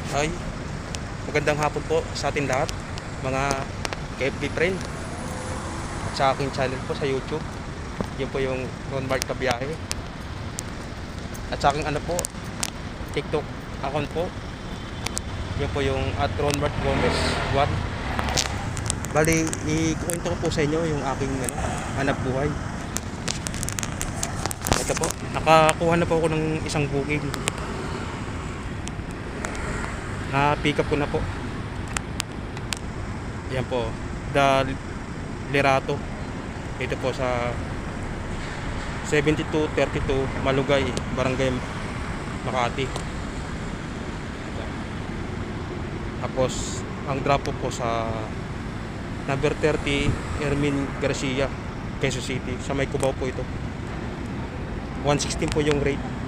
Ay, magandang hapon po sa atin lahat, mga KFB friend. At sa aking channel po sa YouTube. Yun po yung Ron Mark Kabiyahe. At sa aking TikTok account po. Yun po yung at Ron Mark Gomez 1. Bali, ikukwento ko po sa inyo yung aking hanap buhay. Ito po, nakakuha na po ako ng isang booking. Na-pick up ko na po. Yan po, The Lirato. Ito po sa 7232 Malugay, Barangay Makati. Tapos ang drop po sa number 30 Ermin Garcia, Quezon City. Sa may Cubao po ito. 116 po yung rate.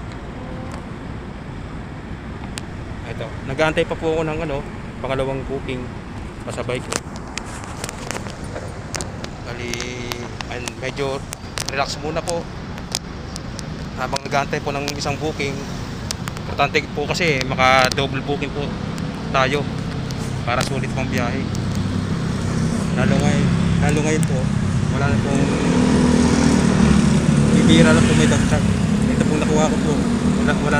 Ito, nag-aantay pa po ako ng pangalawang booking pasabay ko. Bali, medyo relax muna po habang nag-aantay po ng isang booking. Importante po kasi maka-double booking po tayo para sulit pang biyahe. Lalo ngayon po, wala na pong bibira lang po may dagdag. Ito pong nakuha ko po, wala na